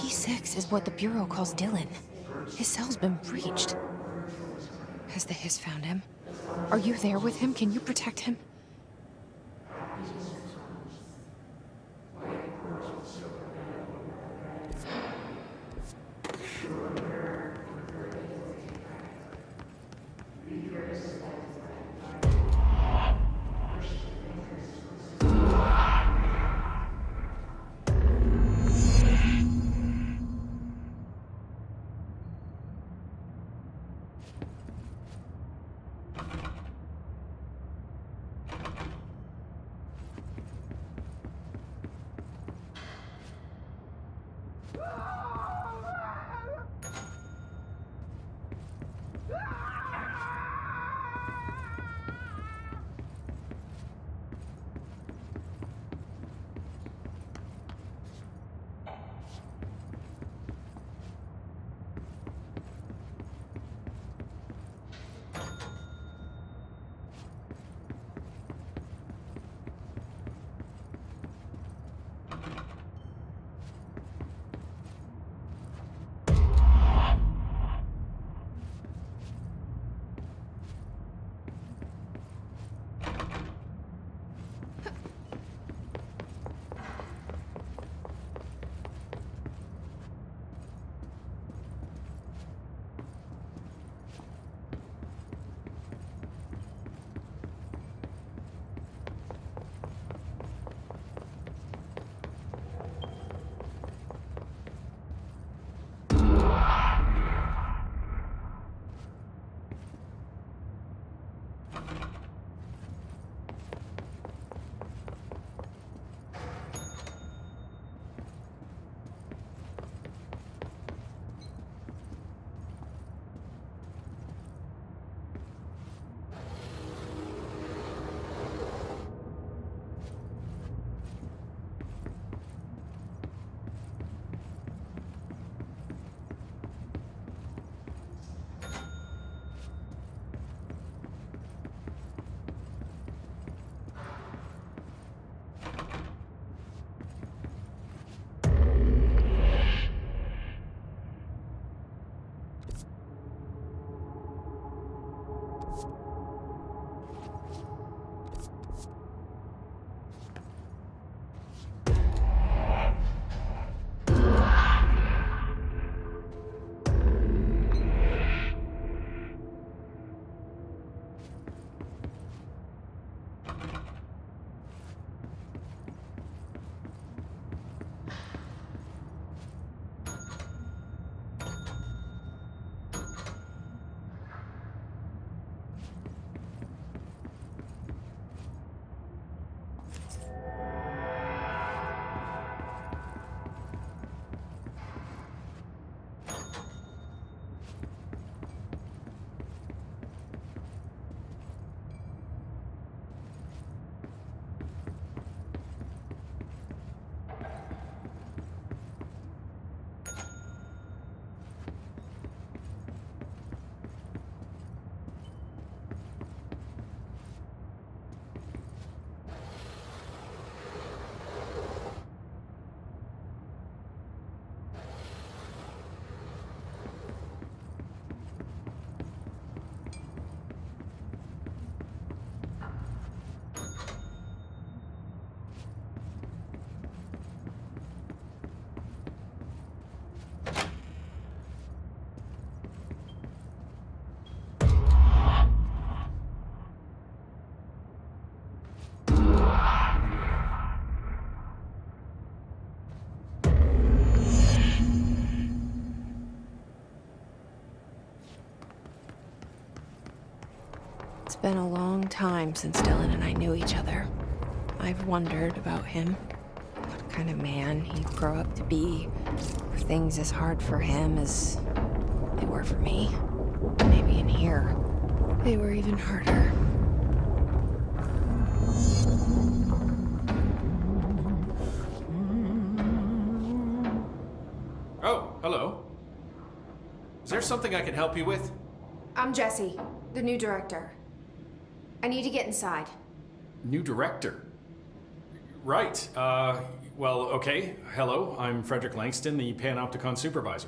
P6 is what the Bureau calls Dylan. His cell's been breached. Has the Hiss found him? Are you there with him? Can you protect him? It's been a long time since Dylan and I knew each other. I've wondered about him. What kind of man he'd grow up to be. Were things as hard for him as they were for me? Maybe in here, they were even harder. Oh, hello. Is there something I can help you with? I'm Jessie, the new director. I need to get inside. New director? Right, Well, okay. Hello, I'm Frederick Langston, the Panopticon supervisor.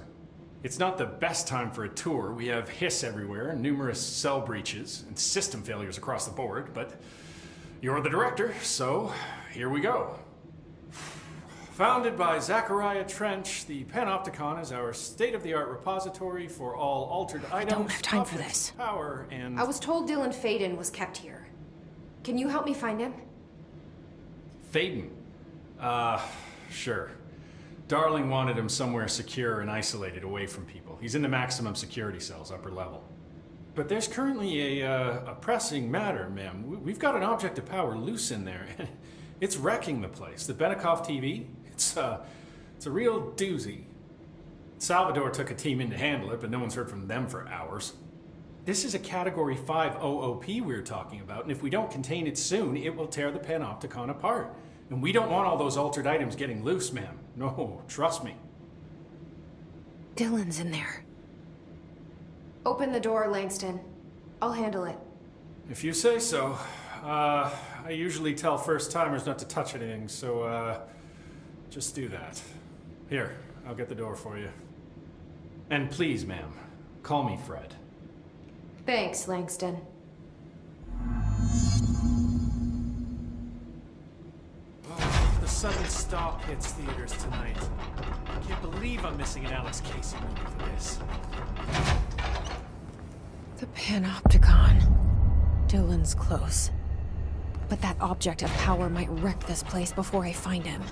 It's not the best time for a tour. We have hiss everywhere, numerous cell breaches, and system failures across the board, but you're the director, so here we go. Founded by Zachariah Trench, the Panopticon is our state-of-the-art repository for all altered items. I don't have time for this. Power and... I was told Dylan Faden was kept here. Can you help me find him? Faden? Sure. Darling wanted him somewhere secure and isolated away from people. He's in the maximum security cells, upper level. But there's currently a pressing matter, ma'am. We've got an object of power loose in there. It's wrecking the place. The Benikoff TV, it's a real doozy. Salvador took a team in to handle it, but no one's heard from them for hours. This is a Category 5 OOP we're talking about, and if we don't contain it soon, it will tear the Panopticon apart. And we don't want all those altered items getting loose, ma'am. No, trust me. Dylan's in there. Open the door, Langston. I'll handle it. If you say so. I usually tell first-timers not to touch anything, so, just do that. Here, I'll get the door for you. And please, ma'am, call me Fred. Thanks, Langston. The sudden stop hits theaters tonight. I can't believe I'm missing an Alex Casey movie for this. The Panopticon. Dylan's close. But that object of power might wreck this place before I find him.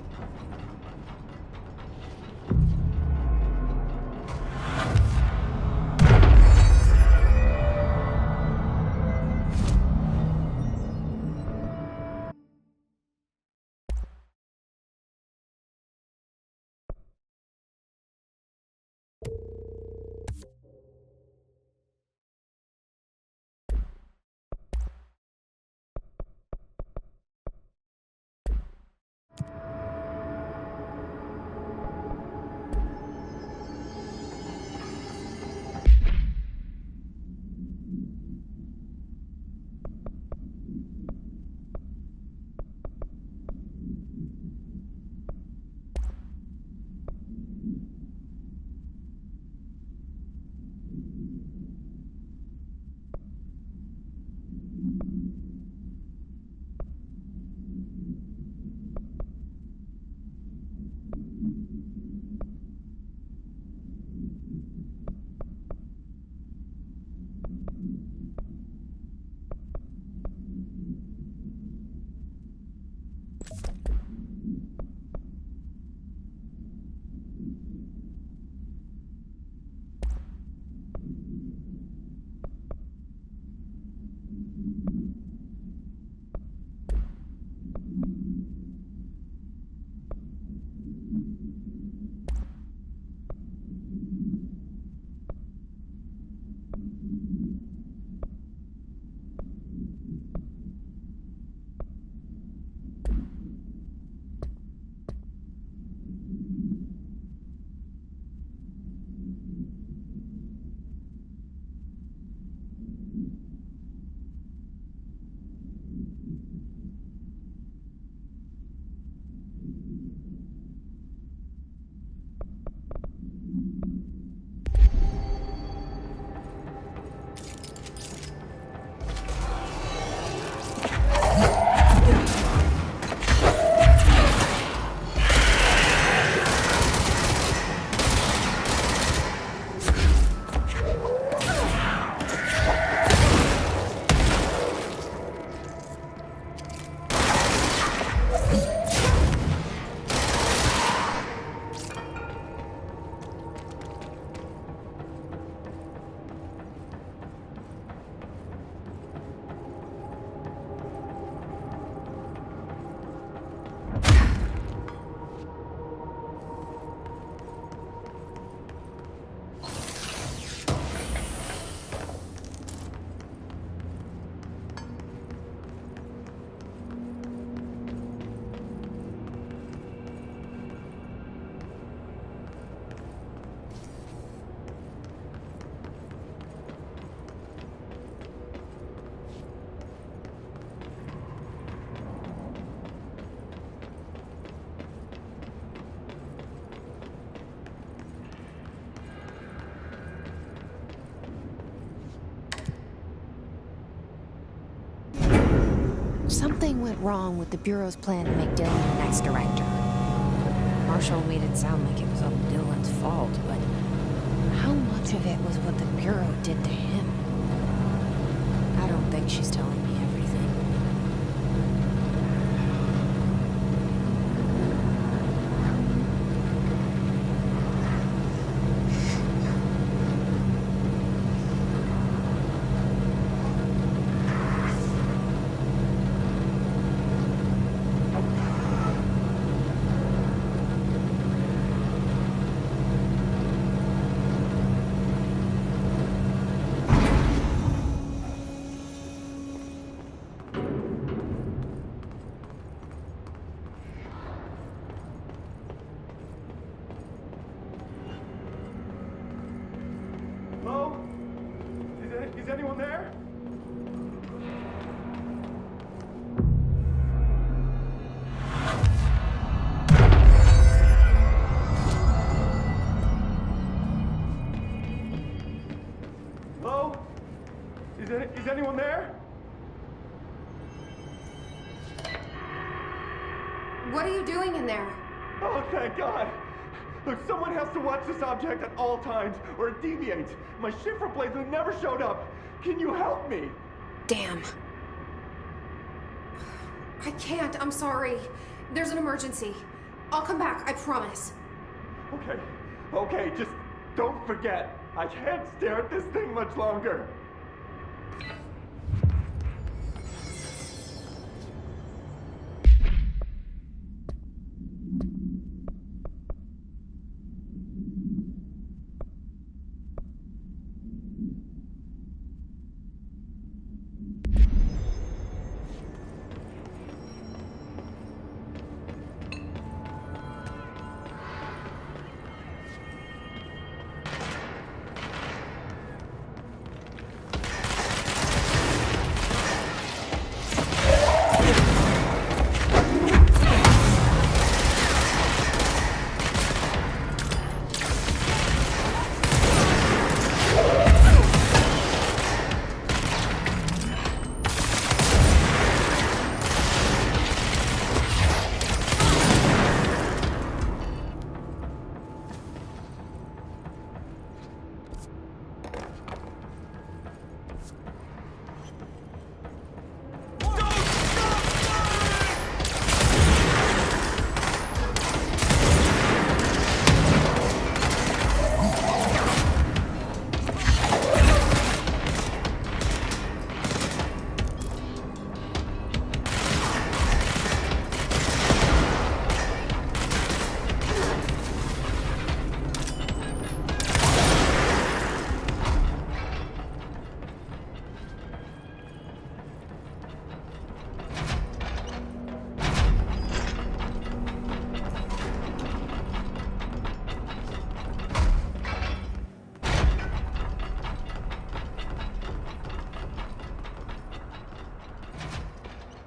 Something went wrong with the Bureau's plan to make Dylan the next director. Marshall made it sound like it was all Dylan's fault, but how much of it was what the Bureau did to him? I don't think she's telling me everything. Hello? Is anyone there? Hello? Is anyone there? What are you doing in there? Oh, thank God! Look, someone has to watch this object at all times, or it deviates. My shift replacement never showed up. Can you help me? Damn. I can't, I'm sorry. There's an emergency. I'll come back, I promise. Okay, just don't forget. I can't stare at this thing much longer.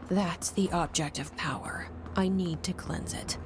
That's the object of power. I need to cleanse it.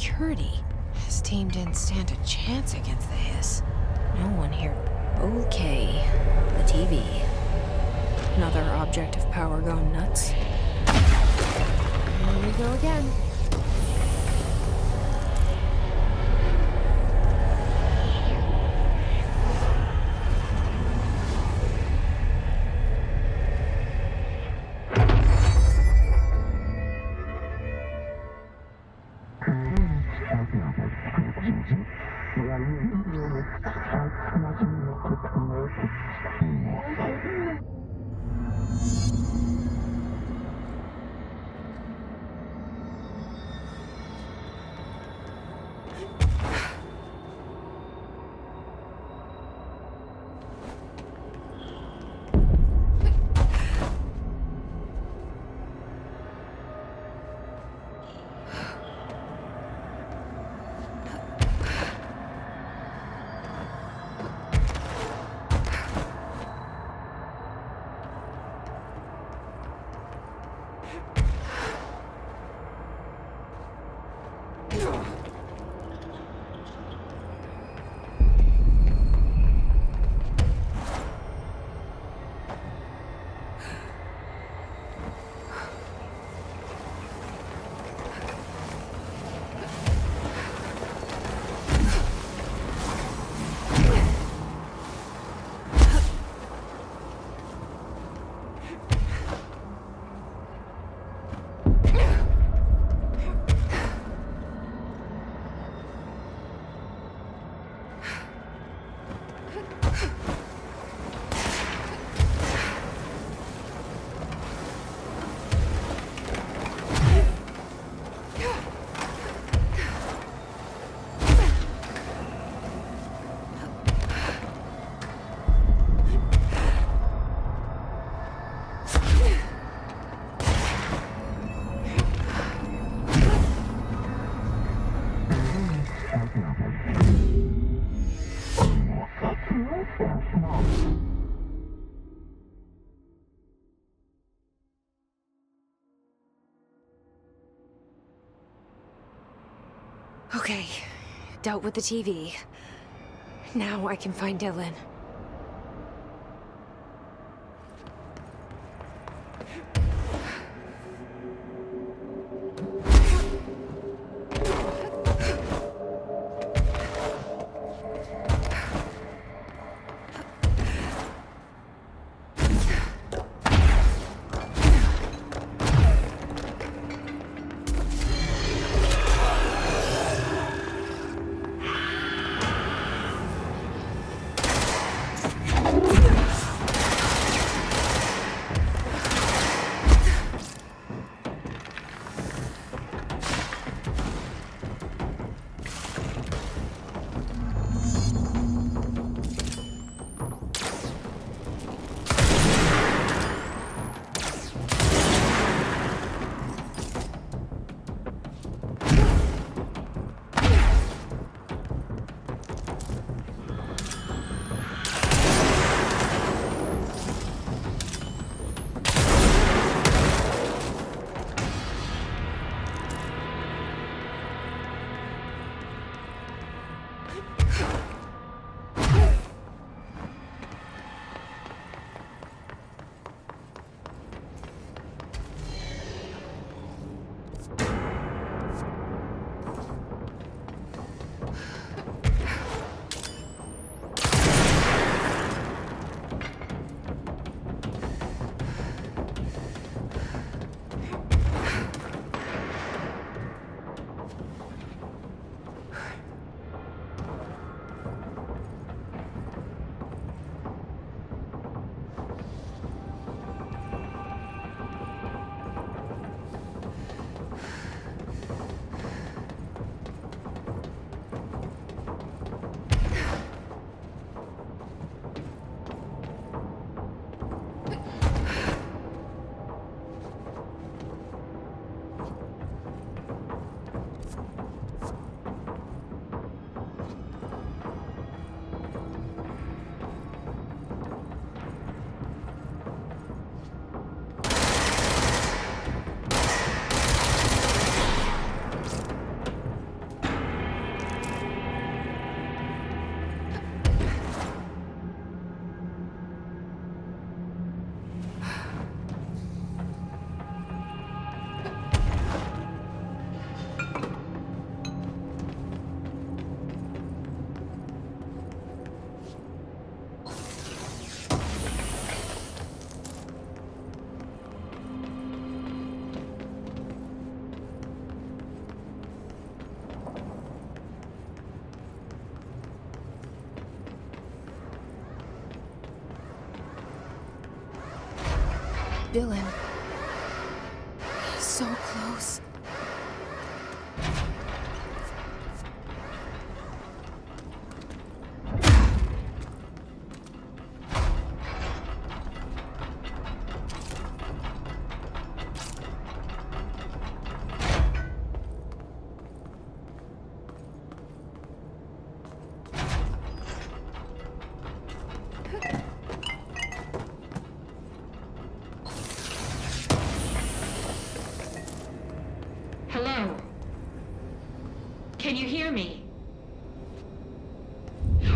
security. His team didn't stand a chance against the Hiss. No one here. Okay, the TV. Another object of power gone nuts. Here we go again. Okay, dealt with the TV. Now I can find Dylan. Dylan. He's so close. Hello? Can you hear me?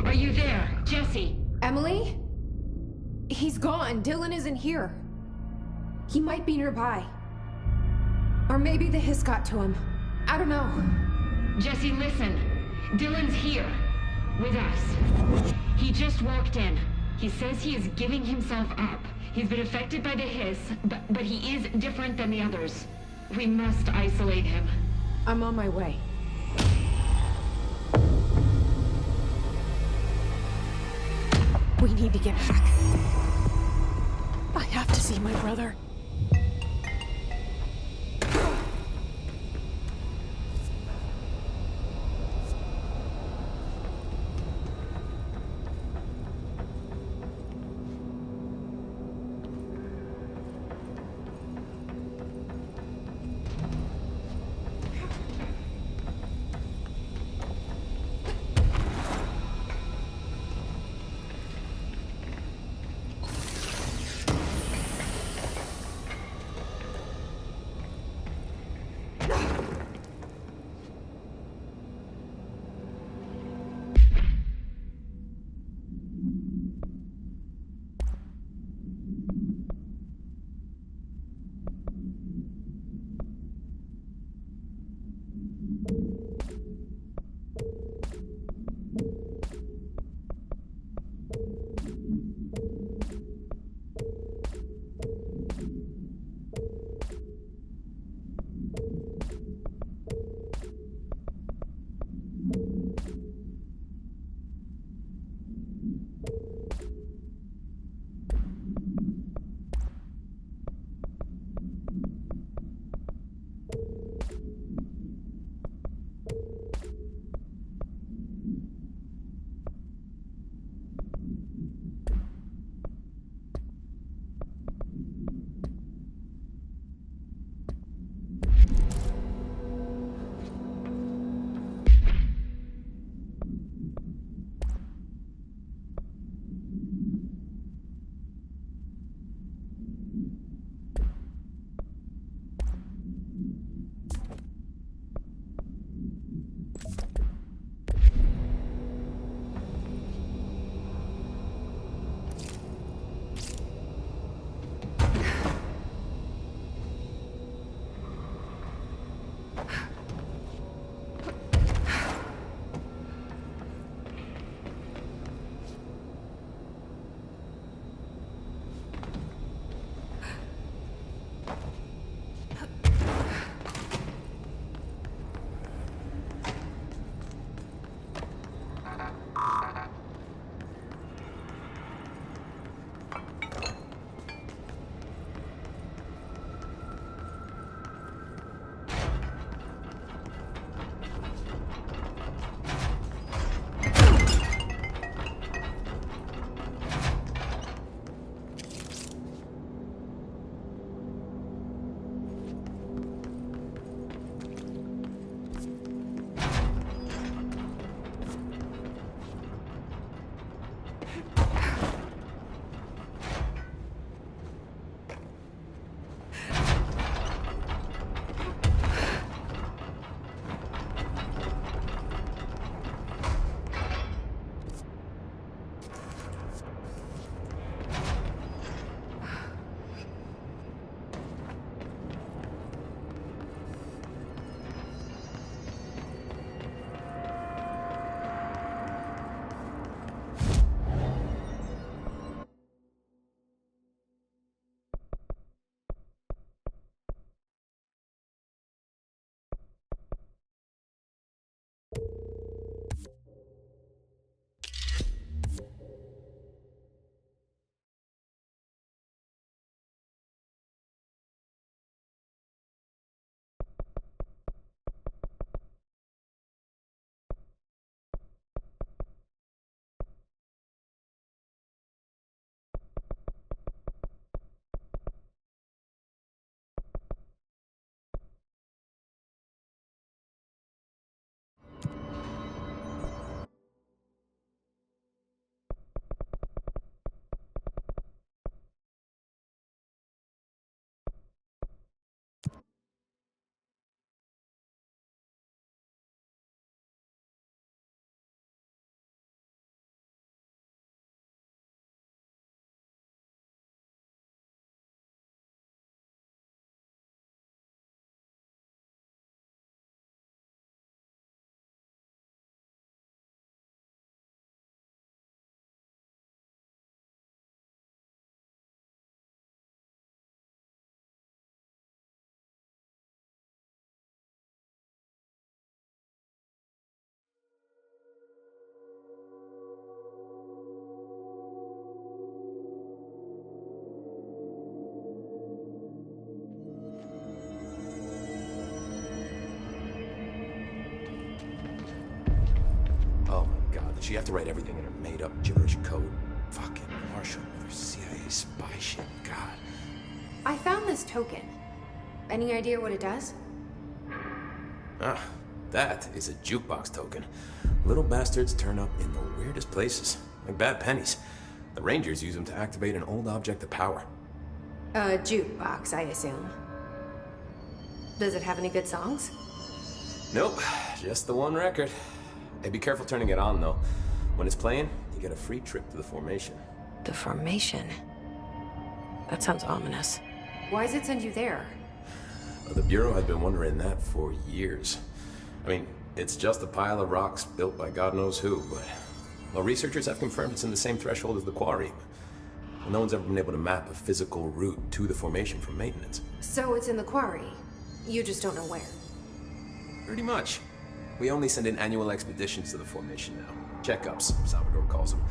Are you there, Jesse? Emily? He's gone. Dylan isn't here. He might be nearby. Or maybe the hiss got to him. I don't know. Jesse, listen. Dylan's here. With us. He just walked in. He says he is giving himself up. He's been affected by the hiss, but he is different than the others. We must isolate him. I'm on my way. We need to get back. I have to see my brother. did she have to write everything in her made-up gibberish code? Fucking Marshall with her CIA spy shit, God. I found this token. Any idea what it does? Ah, that is a jukebox token. Little bastards turn up in the weirdest places, like bad pennies. The Rangers use them to activate an old object of power. A jukebox, I assume. Does it have any good songs? Nope, just the one record. Hey, be careful turning it on, though. When it's playing, you get a free trip to the formation. The formation? That sounds ominous. Why does it send you there? The Bureau has been wondering that for years. I mean, it's just a pile of rocks built by God knows who, but... Well, researchers have confirmed it's in the same threshold as the quarry. Well, no one's ever been able to map a physical route to the formation from maintenance. So it's in the quarry. You just don't know where. Pretty much. We only send in annual expeditions to the formation now. Checkups, Salvador calls them.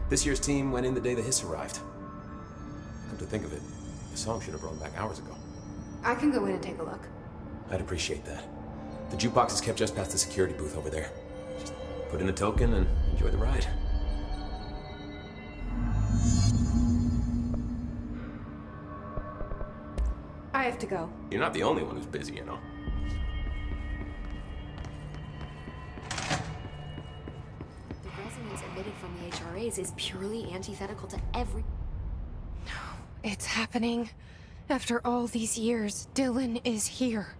This year's team went in the day the hiss arrived. Come to think of it, the song should have brought back hours ago. I can go in and take a look. I'd appreciate that. The jukebox is kept just past the security booth over there. Just put in a token and enjoy the ride. I have to go. You're not the only one who's busy, you know. The resonance emitted from the HRAs is purely antithetical to every... It's happening. After all these years, Dylan is here.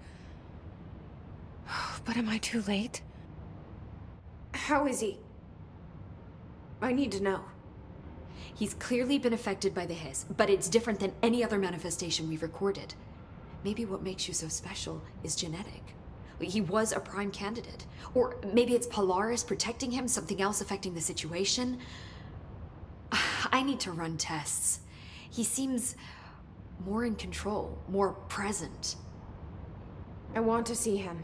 But am I too late? How is he? I need to know. He's clearly been affected by the hiss, but it's different than any other manifestation we've recorded. Maybe what makes you so special is genetic. He was a prime candidate. Or maybe it's Polaris protecting him, something else affecting the situation. I need to run tests. He seems more in control, more present. I want to see him.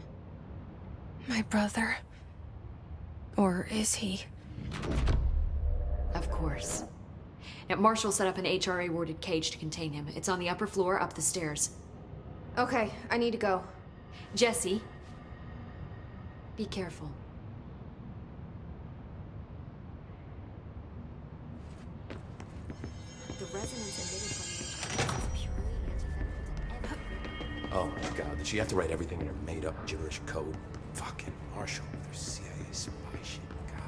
My brother? Or is he? Of course. Now, Marshall set up an HRA-warded cage to contain him. It's on the upper floor, up the stairs. Okay, I need to go. Jesse, be careful. The resonance emitted from the HRA is purely antithetical to every... Oh my God, did she have to write everything in her made-up gibberish code? Fucking Marshall with her CIA spy shit, God.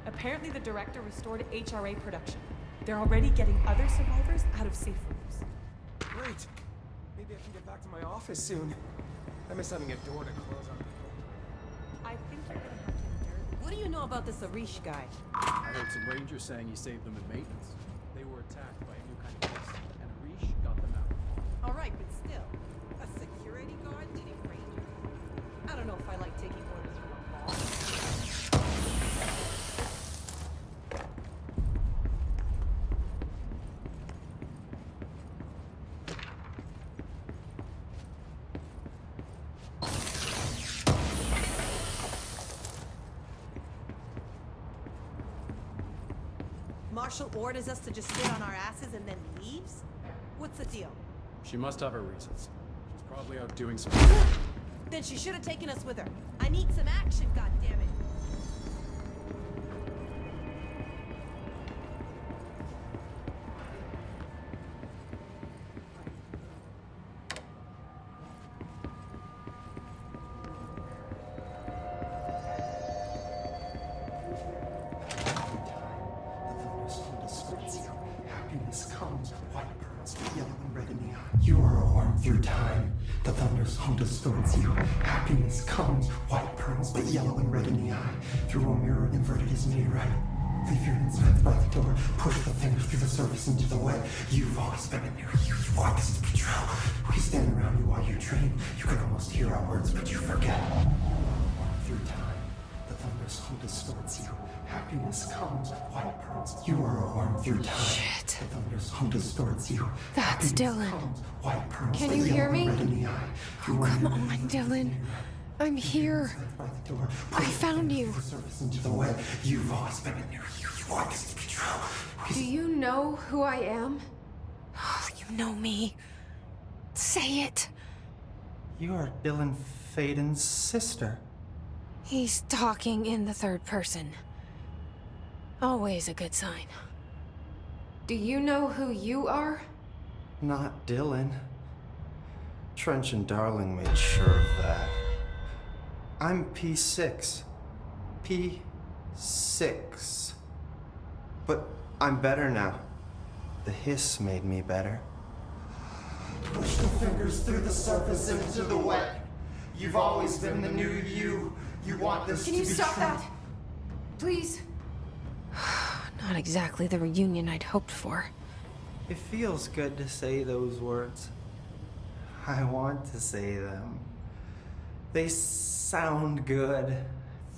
Apparently the director restored HRA production. They're already getting other survivors out of safe rooms. Great. Maybe I can get back to my office soon. I miss having a door to close on people. I think you're gonna have to endure. What do you know about this Arish guy? I heard some rangers saying you saved them in maintenance. They were attacked by a new kind of hiss, and Arish got them out. All right, but still, a security guard leading Rangers? I don't know if I like taking orders from a boss. Marshall orders us to just sit on our asses and then leaves? What's the deal? She must have her reasons. She's probably out doing some... Then she should have taken us with her. I need some action, goddammit. comes white pearls, yellow and red in the eye. You are a worm through time. The thunders hum distorts you. Happiness comes white pearls, but yellow and red in the eye. Through a mirror inverted is me right. Leave your insides by the door. Push the fingers through the surface into the wet. You've always been a near you. You want us to be true. We stand around you while you dream. You can almost hear our words, but you forget. Through time, the thunders hum distorts you. Happiness comes, white pearls. You are a worm through time. Shit. The thunders hum distorts you. That's Dylan. Comes, white pearls. Can you hear me? Oh, come on, Dylan. I'm here. I found you. Into the web. You've always been in near you. You want this to be true. Do you know who I am? Oh, you know me. Say it. You are Dylan Faden's sister. He's talking in the third person. Always a good sign. Do you know who you are? Not Dylan. Trench and Darling made sure of that. I'm P6. P6. But I'm better now. The hiss made me better. Push the fingers through the surface into the wet. You've always been the new you. You want this to be true. Can you stop that? Please? Not exactly the reunion I'd hoped for. It feels good to say those words. I want to say them. They sound good.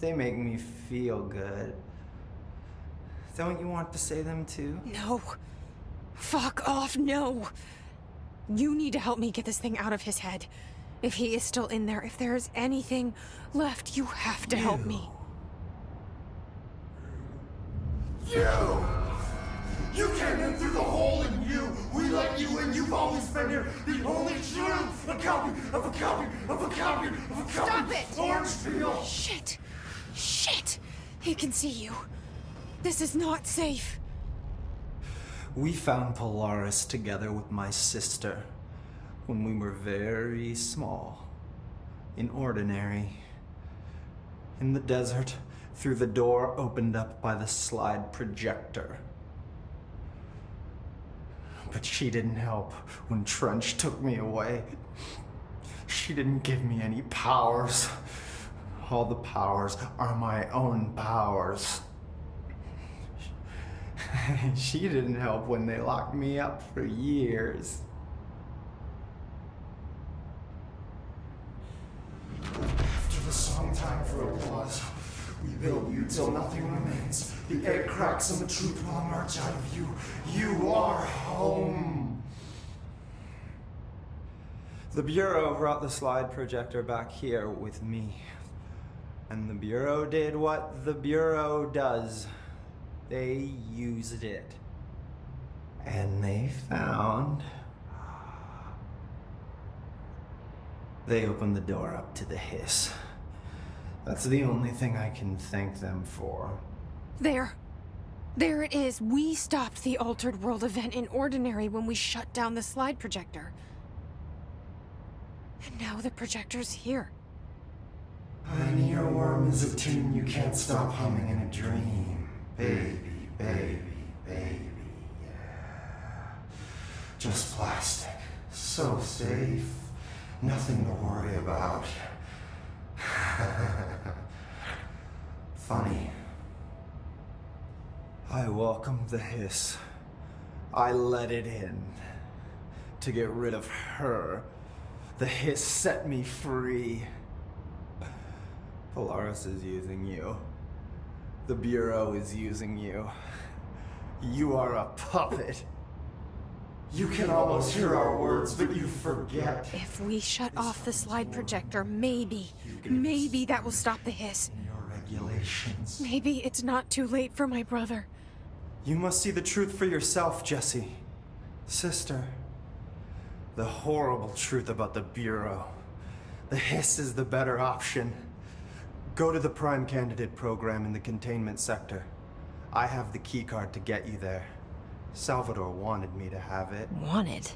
They make me feel good. Don't you want to say them too? No. Fuck off, no. You need to help me get this thing out of his head. If he is still in there, if there is anything left, you have to help me. You came in through the hole in you. We let you in. You've always been here. The only truth. A copy of a copy of a copy of a copy. Stop it! Orange peel. Shit. Shit. He can see you. This is not safe. We found Polaris together with my sister when we were very small. In Ordinary. In the desert, through the door opened up by the slide projector. But she didn't help when Trench took me away. She didn't give me any powers. All the powers are my own powers. She didn't help when they locked me up for years. After the song time for applause, we build you till nothing remains. The egg cracks and the truth will emerge out of you. You are home. The Bureau brought the slide projector back here with me. And the Bureau did what the Bureau does. They used it. And they found... They opened the door up to the hiss. That's the only thing I can thank them for. There. There it is. We stopped the Altered World event in Ordinary when we shut down the slide projector. And now the projector's here. An earworm is a tune you can't stop humming in a dream. Baby, baby, baby, yeah. Just plastic. So safe. Nothing to worry about. Funny. I welcomed the hiss. I let it in. To get rid of her. The hiss set me free. Polaris is using you. The Bureau is using you. You are a puppet. You can almost hear our words, but you forget. If we shut off the slide projector, maybe that will stop the hiss. Your regulations. Maybe it's not too late for my brother. You must see the truth for yourself, Jesse. Sister. The horrible truth about the Bureau. The hiss is the better option. Go to the Prime Candidate program in the containment sector. I have the keycard to get you there. Salvador wanted me to have it. Wanted?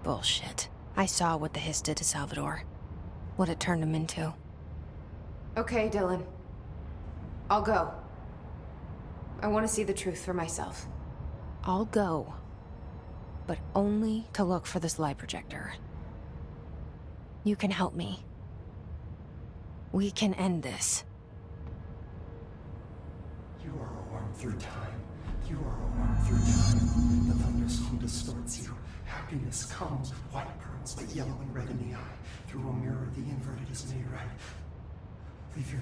Bullshit. I saw what the hiss did to Salvador. What it turned him into. Okay, Dylan. I'll go. I want to see the truth for myself. I'll go. but only to look for this light projector. You can help me. We can end this. You are a worm through time. You are a worm through time. The thunderstorm distorts you. Happiness comes, white pearls, but yellow and red in the eye. Through a mirror, the inverted is made right. Leave your